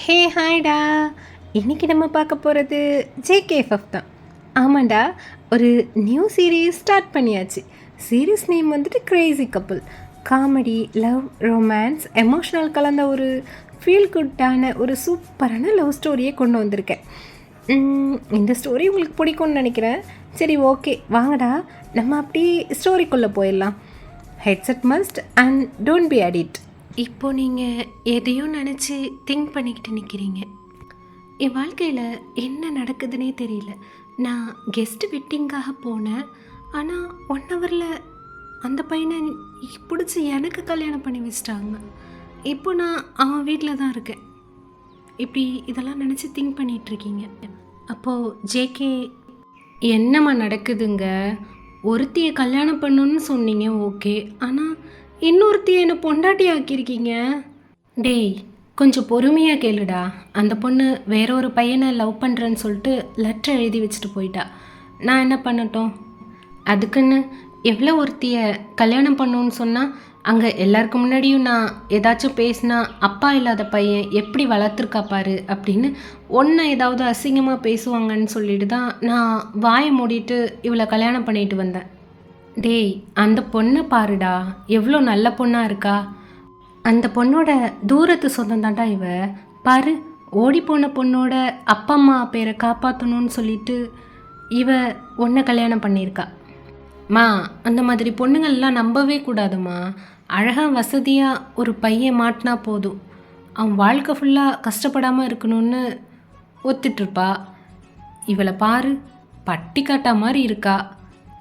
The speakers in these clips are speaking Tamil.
ஹே ஹாய்டா. இன்றைக்கி நம்ம பார்க்க போகிறது ஜேகேஎஃப்எஃப் தான். ஆமாண்டா, ஒரு நியூ சீரீஸ் ஸ்டார்ட் பண்ணியாச்சு. சீரீஸ் நேம் வந்துட்டு Crazy couple. Comedy, love, romance, emotional கலந்த ஒரு ஃபீல் குட்டான ஒரு சூப்பரான லவ் ஸ்டோரியை கொண்டு வந்திருக்கேன். இந்த ஸ்டோரி உங்களுக்கு பிடிக்கும்னு நினைக்கிறேன். சரி, ஓகே, வாங்கடா நம்ம அப்படியே ஸ்டோரிக்குள்ளே போயிடலாம். Headset must and don't be addict. இப்போது நீங்கள் எதையும் நினச்சி திங்க் பண்ணிக்கிட்டு நிற்கிறீங்க. என் வாழ்க்கையில் என்ன நடக்குதுன்னே தெரியல. நான் கெஸ்ட் வெட்டிங்காக போனேன். ஆனால் 1 ஹவரில் அந்த பையனை பிடிச்சி எனக்கு கல்யாணம் பண்ணி வச்சிட்டாங்க. இப்போ நான் அவன் வீட்டில் தான் இருக்கேன். இப்படி இதெல்லாம் நினச்சி திங்க் பண்ணிகிட்ருக்கீங்க. அப்போது ஜேகே, என்னம்மா நடக்குதுங்க? ஒருத்தியை கல்யாணம் பண்ணணுன்னு சொன்னீங்க, ஓகே. ஆனால் இன்னொருத்தி என்னை பொண்டாட்டி ஆக்கியிருக்கீங்க. டேய், கொஞ்சம் பொறுமையாக கேளுடா. அந்த பொண்ணு வேற ஒரு பையனை லவ் பண்ணுறேன்னு சொல்லிட்டு லெட்டர் எழுதி வச்சுட்டு போயிட்டா. நான் என்ன பண்ணட்டும்? அதுக்குன்னு எவ்வளோ ஒருத்தியை கல்யாணம் பண்ணணுன்னு சொன்னால் அங்கே எல்லாருக்கு முன்னாடியும் நான் ஏதாச்சும் பேசினா அப்பா இல்லாத பையன் எப்படி வளர்த்துருக்கா பாரு அப்படின்னு ஒன்றை ஏதாவது அசிங்கமாக பேசுவாங்கன்னு சொல்லிட்டு தான் நான் வாயை மூடிட்டு இவளை கல்யாணம் பண்ணிட்டு வந்தேன். டேய், அந்த பொண்ணை பாருடா, எவ்வளோ நல்ல பொண்ணாக இருக்கா. அந்த பொண்ணோட தூரத்து சொந்தம் தாண்டா இவ. பாரு, ஓடி போன பொண்ணோட அப்பா அம்மா பேரை காப்பாற்றணும்னு சொல்லிட்டு இவ ஒன்றை கல்யாணம் பண்ணியிருக்கா. மா, அந்த மாதிரி பொண்ணுங்கள்லாம் நம்பவே கூடாதுமா. அழகாக வசதியாக ஒரு பையன் மாட்டினா போதும், அவன் வாழ்க்கை ஃபுல்லாக கஷ்டப்படாமல் இருக்கணும்னு ஒத்துட்ருப்பா. இவளை பாரு, பட்டிக்காட்டா மாதிரி இருக்கா.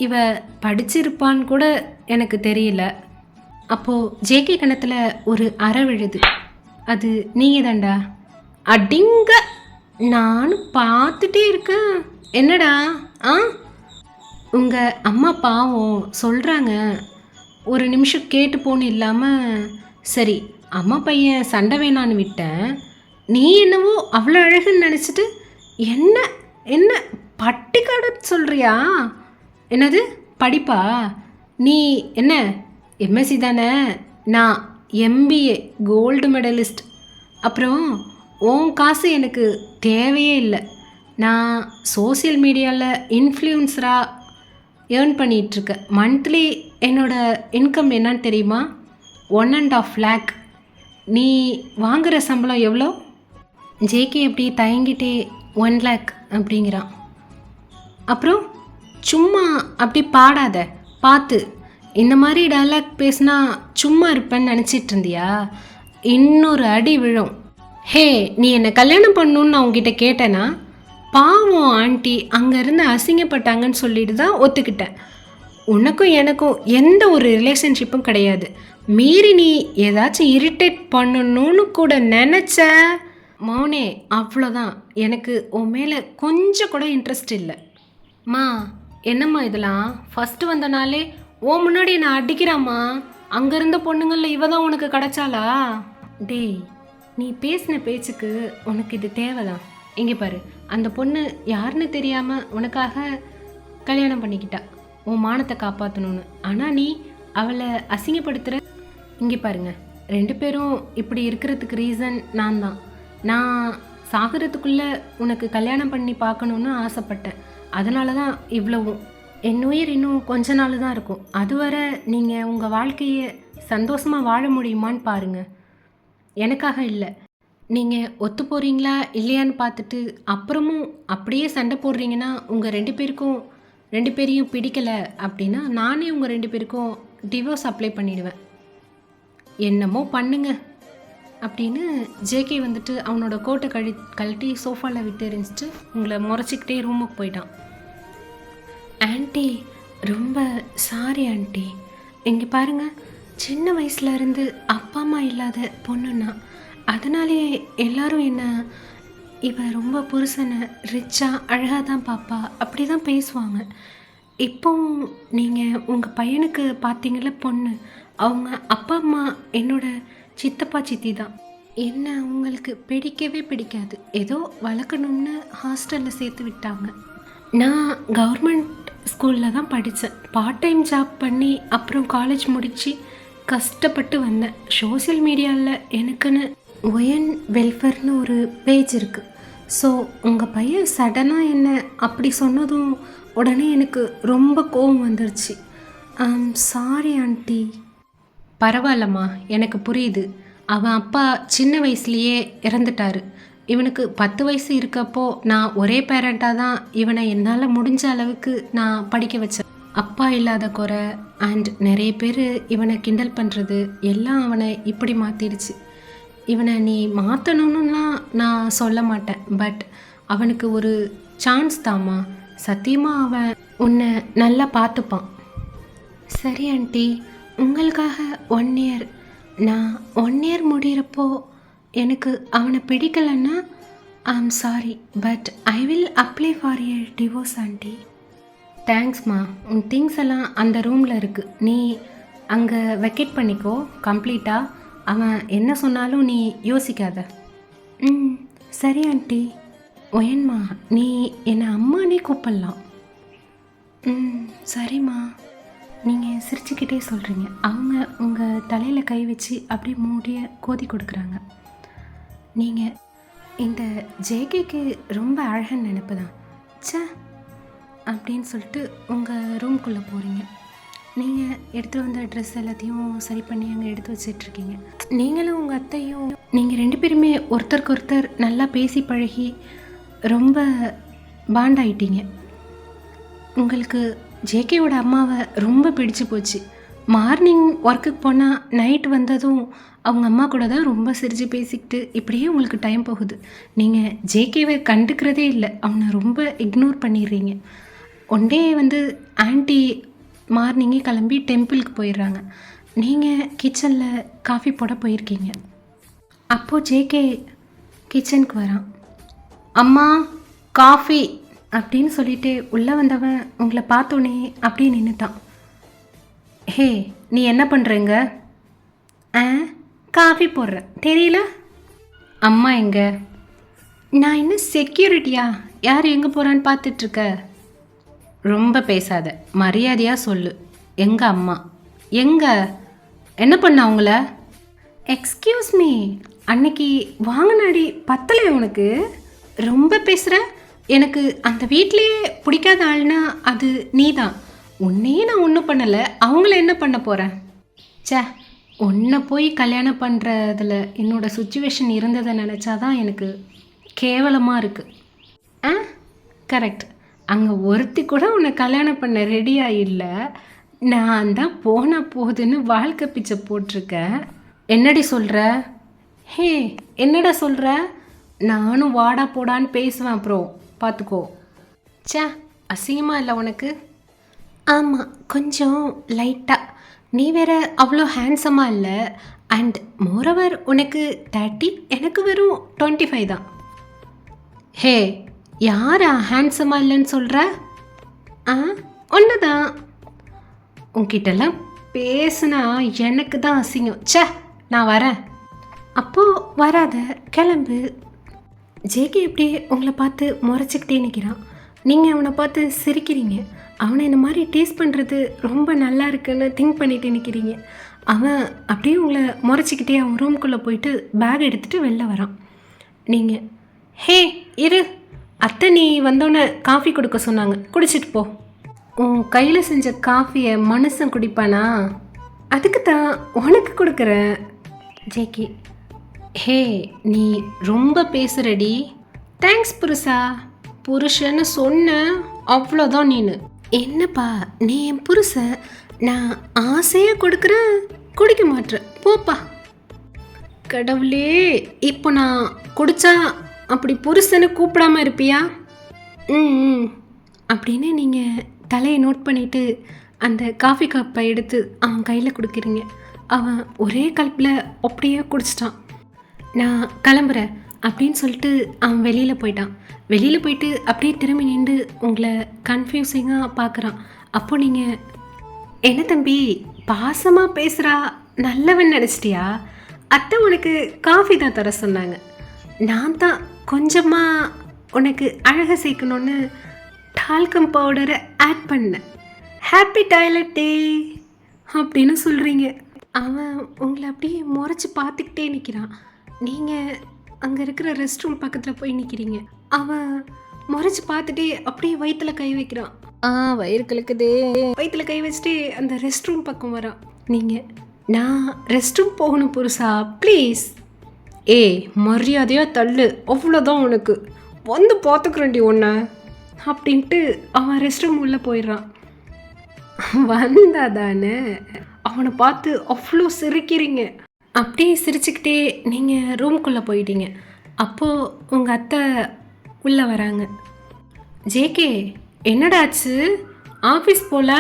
இவ படிச்சிருப்பான்னு கூட எனக்கு தெரியல. அப்போது ஜேகே கணத்தில் ஒரு அறை விழுது. அது நீங்கள் தாண்டா. அடிங்க, நானும் பார்த்துட்டே இருக்கேன். என்னடா? உங்கள் அம்மா பாவம் சொல்கிறாங்க, ஒரு நிமிஷம் கேட்டு போன்னு இல்லாமல். சரி, அம்மா பையன் சண்டை வேணான்னு விட்டேன். நீ என்னவோ அவ்வளோ அழகுன்னு நினச்சிட்டு என்ன என்ன பட்டிக்காடு சொல்கிறியா? என்னது படிப்பா? நீ என்ன எம்எஸ்சி தானே? நான் எம்பிஏ கோல்டு மெடலிஸ்ட். அப்புறம் உன் காசு எனக்கு தேவையே இல்லை. நான் சோசியல் மீடியாவில் இன்ஃப்ளூயன்சராக ஏர்ன் பண்ணிகிட்ருக்கேன். மந்த்லி என்னோடய இன்கம் என்னன்னு தெரியுமா? 1.5 lakh. நீ வாங்குகிற சம்பளம் எவ்வளோ? ஜேகே எப்படி தயங்கிட்டே 1 lakh அப்படிங்கிறான். அப்புறம் சும்மா அப்படி பாடாத, பார்த்து இந்த மாதிரி டைலாக் பேசினா சும்மா இருப்பேன்னு நினச்சிட்டு இருந்தியா? இன்னொரு அடி விழும். ஹே, நீ என்னை கல்யாணம் பண்ணணுன்னு நான் உங்ககிட்ட கேட்டேன்னா பாவம் ஆண்டி அங்கேருந்து அசிங்கப்பட்டாங்கன்னு சொல்லிட்டு தான் ஒத்துக்கிட்டேன். உனக்கும் எனக்கும் எந்த ஒரு ரிலேஷன்ஷிப்பும் கிடையாது. மீறி நீ ஏதாச்சும் இரிட்டேட் பண்ணணும்னு கூட நினச்ச மௌனே, அவ்வளோதான். எனக்கு உன் மேலே கொஞ்சம் கூட இன்ட்ரெஸ்ட் இல்லை. மா, என்னம்மா இதெல்லாம்? ஃபஸ்ட்டு வந்த நாளே ஓ முன்னாடி நான் அடிக்கிறாம்மா. அங்கே இருந்த பொண்ணுங்களில் இவ தான் உனக்கு கிடச்சாளா? டேய், நீ பேசின பேச்சுக்கு உனக்கு இது தேவைதான். இங்கே பாரு, அந்த பொண்ணு யாருன்னு தெரியாமல் உனக்காக கல்யாணம் பண்ணிக்கிட்டா, உன் மானத்தை காப்பாற்றணும்னு. ஆனால் நீ அவளை அசிங்கப்படுத்துகிற. இங்கே பாருங்க, 2 பேரும் இப்படி இருக்கிறதுக்கு ரீசன் நான் தான். நான் சாகிறதுக்குள்ளே உனக்கு கல்யாணம் பண்ணி பார்க்கணுன்னு ஆசைப்பட்டேன். அதனால தான் இவ்வளவும். என் உயிர் இன்னும் கொஞ்ச நாள் தான் இருக்கும். அதுவரை நீங்கள் உங்கள் வாழ்க்கையை சந்தோஷமாக வாழ முடியுமான்னு பாருங்கள். எனக்காக இல்லை. நீங்கள் ஒத்து போகிறீங்களா இல்லையான்னு பார்த்துட்டு அப்புறமும் அப்படியே சண்டை போடுறீங்கன்னா உங்கள் 2 பேரையும் பிடிக்கலை அப்படின்னா நானே உங்கள் 2 பேருக்கும் டிவோர்ஸ் அப்ளை பண்ணிடுவேன். என்னமோ பண்ணுங்க அப்படின்னு ஜேகே வந்துட்டு அவனோட கோட்டை கழட்டி சோஃபாவில் விட்டு எரிஞ்சிட்டு உங்களை முறைச்சிக்கிட்டே ரூமுக்கு போயிட்டான். ஆண்டி, ரொம்ப சாரி ஆண்டி. இங்கே பாருங்கள், சின்ன வயசுலேருந்து அப்பா அம்மா இல்லாத பொண்ணுன்னா அதனாலே எல்லாரும் என்ன இவ ரொம்ப புருஷனை ரிச்சாக அழகாக தான் பாப்பா அப்படி தான் பேசுவாங்க. இப்போவும் நீங்கள் உங்கள் பையனுக்கு பார்த்தீங்கள பொண்ணு, அவங்க அப்பா அம்மா என்னோட சித்தப்பா சித்தி தான். என்ன உங்களுக்கு பிடிக்கவே பிடிக்காது. ஏதோ வளர்க்கணும்னு ஹாஸ்டலில் சேர்த்து விட்டாங்க. நான் கவர்மெண்ட் ஸ்கூலில் தான் படித்தேன். பார்ட் டைம் ஜாப் பண்ணி அப்புறம் காலேஜ் முடித்து கஷ்டப்பட்டு வந்தேன். சோசியல் மீடியாவில் எனக்குன்னு ஒயன் வெல்ஃபேர்னு ஒரு பேஜ் இருக்குது. ஸோ உங்கள் பையன் சடனாக என்ன அப்படி சொன்னதும் உடனே எனக்கு ரொம்ப கோவம் வந்துருச்சு. Sorry aunty. பரவாயில்லம்மா, எனக்கு புரியுது. அவன் அப்பா சின்ன வயசுலேயே இறந்துட்டாரு. இவனுக்கு 10 வயசு இருக்கப்போ நான் ஒரே பேரண்ட்டாக தான் இவனை என்னால் முடிஞ்ச அளவுக்கு நான் படிக்க வச்சேன். அப்பா இல்லாத குறை அண்ட் நிறைய பேர் இவனை கிண்டல் பண்ணுறது எல்லாம் அவனை இப்படி மாற்றிடுச்சு. இவனை நீ மாற்றணுன்னுலாம் நான் சொல்ல மாட்டேன், பட் அவனுக்கு ஒரு சான்ஸ் தாம்மா. சத்தியமாக அவன் உன்னை நல்லா பார்த்துப்பான். சரி ஆண்டி, உங்களுக்காக 1 இயர், நான் 1 இயர் முடிகிறப்போ எனக்கு அவனை பிடிக்கலைன்னா I'm sorry, but I will apply for a divorce aunty. தேங்க்ஸ்மா. உன் திங்ஸ் எல்லாம் அந்த ரூமில் இருக்குது, நீ அங்கே வெக்கேட் பண்ணிக்கோ கம்ப்ளீட்டாக. அவன் என்ன சொன்னாலும் நீ யோசிக்காத. சரி ஆண்டி. ஒயன்மா, நீ என்னை அம்மானே கூப்பிடலாம். சரிம்மா. நீங்கள் சிரிச்சுக்கிட்டே சொல்கிறீங்க. அவங்க உங்கள் தலையில் கை வச்சு அப்படியே மூடிய கோதி கொடுக்குறாங்க. நீங்கள் இந்த ஜேகேக்கு ரொம்ப அழகான நினைப்பு தான் சே அப்படின்னு சொல்லிட்டு உங்கள் ரூம்குள்ளே போகிறீங்க. நீங்கள் எடுத்து வந்த ட்ரெஸ் எல்லாத்தையும் சரி பண்ணி அங்கே எடுத்து வச்சிட்ருக்கீங்க. நீங்களும் உங்கள் அத்தையும் நீங்கள் 2 பேருமே ஒருத்தருக்கு ஒருத்தர் நல்லா பேசி பழகி ரொம்ப பாண்ட் ஆயிட்டீங்க. உங்களுக்கு ஜேகேவோட அம்மாவை ரொம்ப பிடிச்சு போச்சு. மார்னிங் ஒர்க்குக்கு போனால் நைட் வந்ததும் அவங்க அம்மா கூட தான் ரொம்ப சிரித்து பேசிக்கிட்டு இப்படியே உங்களுக்கு டைம் போகுது. நீங்கள் ஜேகேவை கண்டுக்கிறதே இல்லை, அவனை ரொம்ப இக்னோர் பண்ணிடுறீங்க. ஒன் டே ஆன்ட்டி மார்னிங்கே கிளம்பி டெம்பிளுக்கு போயிடுறாங்க. நீங்கள் கிச்சனில் காஃபி போட போயிருக்கீங்க. அப்போது ஜேகே கிச்சனுக்கு வரான். அம்மா காஃபி அப்படின்னு சொல்லிட்டு உள்ளே வந்தவன் உங்களை பார்த்தோன்னே அப்படியே நின்றுட்டான். ஹே, நீ என்ன பண்ணுறீங்க? காஃபி போடுறேன், தெரியல. அம்மா எங்க? நான் என்ன செக்யூரிட்டியா? யார் எங்கே போகிறான்னு பார்த்துட்ருக்க? ரொம்ப பேசாத, மரியாதையாக சொல்லு. எங்கள் அம்மா எங்கே? என்ன பண்ண அவங்கள? எக்ஸ்கியூஸ் மீ, அன்னைக்கு வாங்கினாடி பத்தலை உனக்கு? ரொம்ப பேசுகிற. எனக்கு அந்த வீட்லேயே பிடிக்காத ஆள்னா அது நீ தான். உன்னையே நான் ஒன்றும் பண்ணலை, அவங்கள என்ன பண்ண போகிறேன்? சே, உன்னை போய் கல்யாணம் பண்ணுறதுல என்னோடய சுச்சுவேஷன் இருந்ததை நினச்சாதான் எனக்கு கேவலமாக இருக்குது. கரெக்ட். அங்கே ஒருத்தி கூட உன்னை கல்யாணம் பண்ண ரெடியாக இல்லை. நான் தான் போனால் போகுதுன்னு வாழ்க்கை பிச்சை போட்டிருக்கேன். என்னடி சொல்கிற? ஹே, என்னடா சொல்கிற? நானும் வாடா போடான்னு பேசுவேன், அப்புறம் பார்த்துக்கோ. சே, அசிங்கமாக இல்லை உனக்கு? ஆமாம், கொஞ்சம் லைட்டாக. நீ வேற அவ்வளோ ஹேண்ட்ஸமாக இல்லை. அண்ட் மோரோவர் உனக்கு 30, எனக்கு வெறும் 25 தான். ஹே, யாரா ஹேண்ட்ஸமாக இல்லைன்னு சொல்கிற? ஒன்று தான். உன்கிட்டலாம் பேசுனா எனக்கு தான் அசிங்கம். சே, நான் வரேன். அப்போது வராத, கிளம்பு. ஜேகே எப்படியே உங்களை பார்த்து முறைச்சிக்கிட்டே நிற்கிறான். நீங்கள் அவனை பார்த்து சிரிக்கிறீங்க. அவனை இந்த மாதிரி டேஸ்ட் பண்ணுறது ரொம்ப நல்லா இருக்குன்னு திங்க் பண்ணிட்டு நிற்கிறீங்க. அவன் அப்படியே உங்களை முறைச்சிக்கிட்டே அவன் ரூம்குள்ளே போயிட்டு பேக் எடுத்துகிட்டு வெளில வரான். நீங்கள் ஹே இரு, அத்தை நீ வந்தோன்னே காஃபி கொடுக்க சொன்னாங்க, குடிச்சிட்டு போ. உன் கையில் செஞ்ச காஃபியை மனுஷன் குடிப்பானா? அதுக்கு தான் உனக்கு கொடுக்குறேன். ஜேகே, ஹே நீ ரொம்ப பேசுகிறடி. தேங்க்ஸ் புருஷா. புருஷன்னு சொன்ன அவ்வளோதான். நீனு என்னப்பா, நீ என் புருஷன், நான் ஆசையாக கொடுக்குறேன், குடிக்க மாட்டேன், போப்பா. கடவுளே, இப்போ நான் குடித்தா அப்படி புருஷனை கூப்பிடாமல் இருப்பியா? அப்படின்னு நீங்கள் தலையை நோட் பண்ணிவிட்டு அந்த காஃபி கப்பை எடுத்து அவன் கையில் கொடுக்குறீங்க. அவன் ஒரே கல்ப்பில் அப்படியே குடிச்சிட்டான். நான் கிளம்புறேன் அப்படின்னு சொல்லிட்டு அவன் வெளியில் போயிட்டான். வெளியில் போயிட்டு அப்படியே திரும்பி நின்று உங்களை கன்ஃபியூசிங்காக பார்க்குறான். அப்போ நீங்கள் என்ன தம்பி பாசமாக பேசுகிறா, நல்லவன் நினச்சிட்டியா? அத்தை உனக்கு காஃபி தான் தர சொன்னாங்க. நான் தான் கொஞ்சமாக உனக்கு அழகாக சேர்க்கணுன்னு டால்கம் பவுடரை ஆட் பண்ணேன். ஹாப்பி டாய்லெட் டே அப்படின்னு சொல்கிறீங்க. அவன் உங்களை அப்படியே முறைச்சி பார்த்துக்கிட்டே நிற்கிறான். நீங்கள் அங்கே இருக்கிற ரெஸ்ட் ரூம் பக்கத்தில் போய் நிற்கிறீங்க. அவன் முறைச்சி பார்த்துட்டே அப்படியே வயிற்றுல கை வைக்கிறான். வயிறு கலக்குதே. வயிற்றுல கை வச்சுட்டு அந்த ரெஸ்ட் ரூம் பக்கம் வரான். நீங்கள் நான் ரெஸ்ட் ரூம் போகணும் புருஷா ப்ளீஸ். மரியாதையாக தள்ளு, அவ்வளோதான் உனக்கு, வந்து பார்த்துக்குறேன்டி ஒன்றை அப்படின்ட்டு அவன் ரெஸ்ட் ரூம் உள்ளே போயிடுறான். வந்தாதானே அவனை பார்த்து அவ்வளோ சிரிக்கிறீங்க. அப்படியே சிரிச்சுக்கிட்டே நீங்கள் ரூம்குள்ளே போயிட்டீங்க. அப்போது உங்கள் அத்தை உள்ளே வராங்க. ஜேகே என்னடாச்சு, ஆஃபீஸ் போல?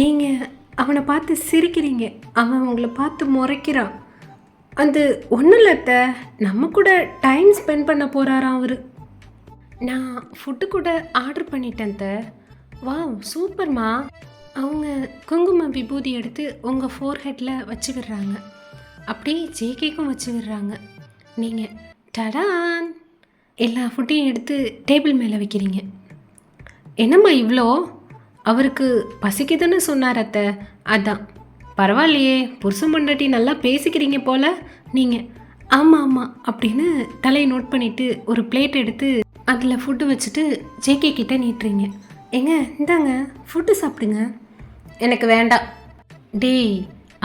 நீங்கள் அவனை பார்த்து சிரிக்கிறீங்க. அவன் உங்களை பார்த்து முறைக்கிறான். அது ஒன்றும் இல்லை அத்தை, நம்ம கூட டைம் ஸ்பெண்ட் பண்ண போகிறாராம் அவர். நான் ஃபுட்டு கூட ஆர்டர் பண்ணிட்டேன் அத்தை. வாவ் சூப்பர்மா. அவங்க குங்கும விபூதி எடுத்து உங்கள் ஃபோர்ஹெட்டில் வச்சு விடுறாங்க. அப்படியே ஜேகேக்கும் வச்சு விடுறாங்க. நீங்கள் டடான் எல்லா ஃபுட்டையும் எடுத்து டேபிள் மேலே வைக்கிறீங்க. என்னம்மா இவ்வளோ? அவருக்கு பசிக்குதுன்னு சொன்னார் அத்தை, அதான். பரவாயில்லையே, புருஷன் பொண்டாட்டி நல்லா பேசிக்கிறீங்க போல் நீங்கள். ஆமாம் ஆமாம் அப்படின்னு தலையை நோட் பண்ணிவிட்டு ஒரு பிளேட் எடுத்து அதில் ஃபுட்டு வச்சுட்டு ஜேகே கிட்டே நீட்டுறீங்க. ஏங்க இந்தாங்க ஃபுட்டு சாப்பிடுங்க. எனக்கு வேண்டாம். டேய்,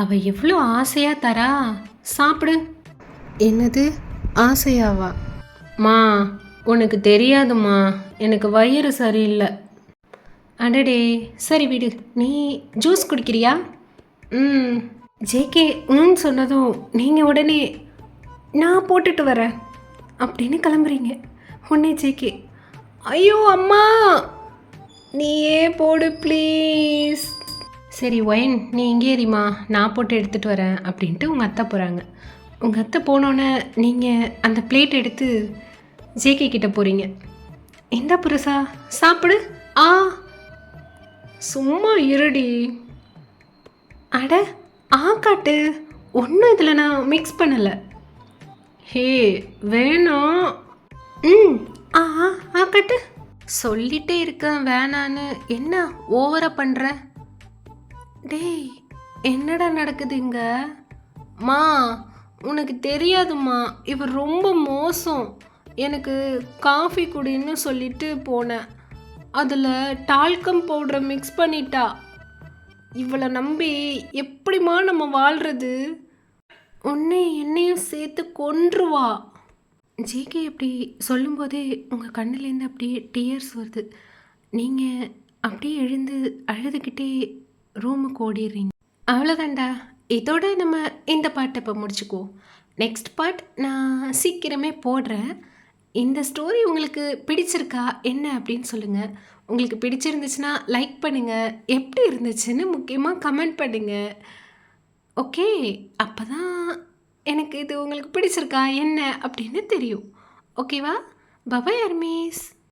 அவள் எவ்வளோ ஆசையாக தரா, சாப்பிடு. என்னது ஆசையாவா? மா உனக்கு தெரியாதும்மா, எனக்கு வயிறு சரியில்லை. அடடே சரி விடு, நீ ஜூஸ் குடிக்கிறியா? ஜேகே சொன்னதும் நீங்கள் உடனே நான் போட்டுட்டு வரேன் அப்படின்னு கிளம்புறீங்க. உடனே ஜேகே ஐயோ அம்மா நீயே போடு ப்ளீஸ். சரி ஒயன் நீ இங்கே ஏறிமா, நான் போட்டு எடுத்துகிட்டு வரேன் அப்படின்ட்டு உங்கள் அத்தை போகிறாங்க. உங்கள் அத்தை போனோன்னே நீங்கள் அந்த பிளேட் எடுத்து ஜேகே கிட்ட போகிறீங்க. இந்த புருஷா சாப்பிடு. சும்மா இருடி. அட காட்டு, ஒன்றும் இதில் நான் மிக்ஸ் பண்ணலை. ஹே வேணாம். காட்டு. சொல்லிட்டே இருக்கேன் வேணான்னு, என்ன ஓவரா பண்ணுற? டேய் என்னடா நடக்குது இங்க? மா உனக்கு தெரியாதும்மா, இவர் ரொம்ப மோசம். எனக்கு காஃபி குடின்னு சொல்லிட்டு போனேன், அதில் டால்கம் பவுடரை மிக்ஸ் பண்ணிட்டா. இவளை நம்பி எப்படிம்மா நம்ம வாழ்கிறது? உன்னை என்னையும் சேர்த்து கொன்றுவா. ஜேகே அப்படி சொல்லும்போதே உங்கள் கண்ணிலேருந்து அப்படியே டியர்ஸ் வருது. நீங்கள் அப்படியே எழுந்து அழுதுகிட்டே ரூமுக்கு ஓடிடுறீங்க. அவ்வளோதான்டா, இதோட நம்ம இந்த பாட்டை இப்போ முடிச்சுக்குவோம். நெக்ஸ்ட் பார்ட் நான் சீக்கிரமே போடுறேன். இந்த ஸ்டோரி உங்களுக்கு பிடிச்சிருக்கா என்ன அப்படின்னு சொல்லுங்கள். உங்களுக்கு பிடிச்சிருந்துச்சுன்னா லைக் பண்ணுங்கள், எப்படி இருந்துச்சுன்னு முக்கியமாக கமெண்ட் பண்ணுங்கள். ஓகே, அப்போ தான் எனக்கு இது உங்களுக்கு பிடிச்சிருக்கா என்ன அப்படின்னு தெரியும். ஓகேவா? பபாய் அர்மீஸ்.